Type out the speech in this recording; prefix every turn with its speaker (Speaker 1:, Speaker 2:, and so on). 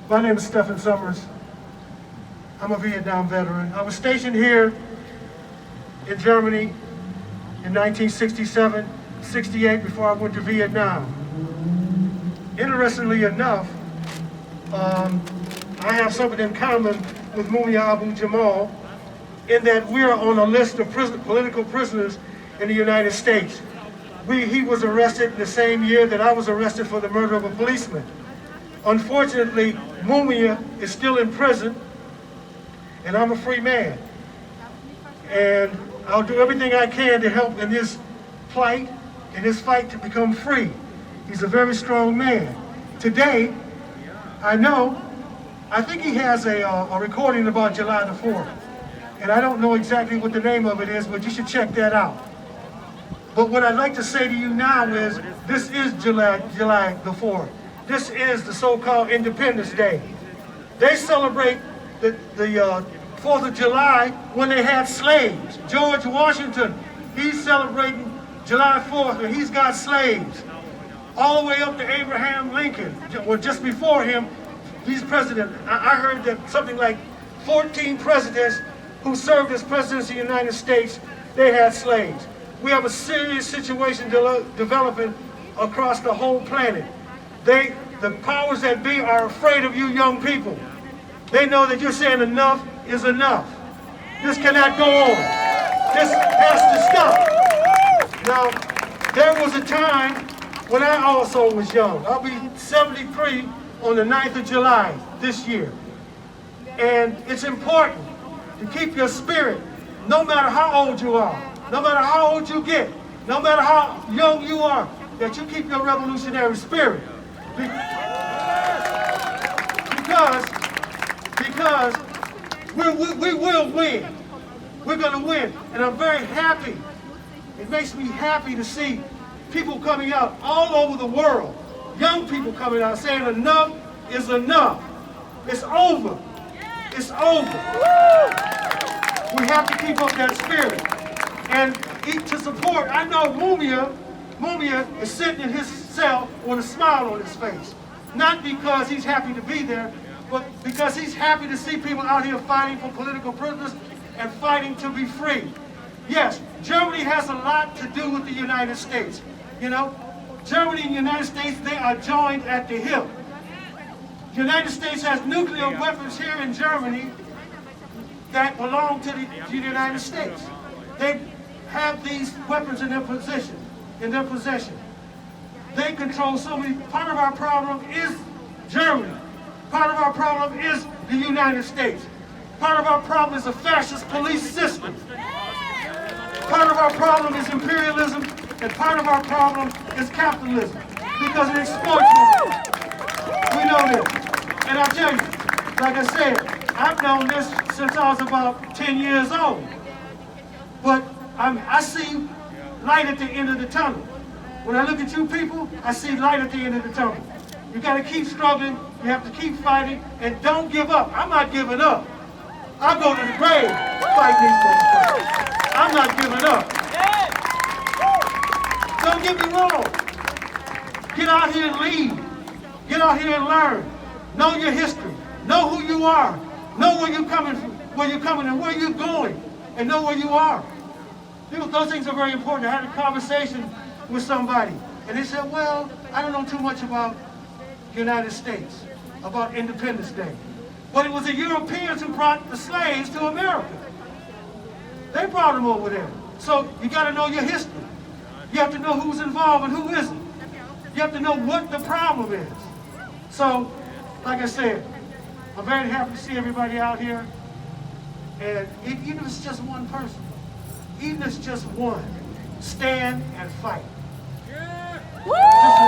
Speaker 1: My name is Stephen Summers. I'm a Vietnam veteran. I was stationed here in Germany in 1967, 68 before I went to Vietnam. Interestingly enough, I have something in common with Mumia Abu Jamal in that we are on a list of political prisoners in the United States. He was arrested in the same year that I was arrested for the murder of a policeman. Unfortunately, Mumia is still in prison, and I'm a free man. And I'll do everything I can to help in his plight, in his fight to become free. He's a very strong man. Today, I think he has a recording about July the 4th. And I don't know exactly what the name of it is, but you should check that out. But what I'd like to say to you now is, this is July the 4th. This is the so-called Independence Day. They celebrate the 4th of July when they had slaves. George Washington, he's celebrating July 4th, and he's got slaves. All the way up to Abraham Lincoln, well, just before him, he's president. I heard that something like 14 presidents who served as presidents of the United States, they had slaves. We have a serious situation developing across the whole planet. The powers that be are afraid of you young people. They know that you're saying enough is enough. This cannot go on. This has to stop. Now, there was a time when I also was young. I'll be 73 on the 9th of July this year. And it's important to keep your spirit, no matter how old you are, no matter how old you get, no matter how young you are, that you keep your revolutionary spirit. Because we will win. We're going to win. And I'm very happy. It makes me happy to see people coming out all over the world, young people coming out saying enough is enough. It's over. It's over. We have to keep up that spirit. And to support, I know Mumia is sitting in his cell with a smile on his face. Not because he's happy to be there, but because he's happy to see people out here fighting for political prisoners and fighting to be free. Yes, Germany has a lot to do with the United States. You know, Germany and the United States, they are joined at the hip. The United States has nuclear weapons here in Germany that belong to the United States. They have these weapons in their possession. They control so many. Part of our problem is Germany. Part of our problem is the United States. Part of our problem is a fascist police system. Part of our problem is imperialism, and part of our problem is capitalism, because it exploits us. We know this. And I'll tell you, like I said, I've known this since I was about 10 years old. But I see light at the end of the tunnel. When I look at you people, I see light at the end of the tunnel. You got to keep struggling, you have to keep fighting, and don't give up. I'm not giving up. I'll go to the grave fighting these motherfuckers. I'm not giving up. Don't get me wrong. Get out here and lead. Get out here and learn. Know your history. Know who you are. Know where you're coming from, and where you're going, and know where you are. Those things are very important. I had a conversation with somebody, and they said, well, I don't know too much about the United States, about Independence Day. But it was the Europeans who brought the slaves to America. They brought them over there. So you got to know your history. You have to know who's involved and who isn't. You have to know what the problem is. So, like I said, I'm very happy to see everybody out here. And even if it's just one person, even if it's just one, stand and fight. Just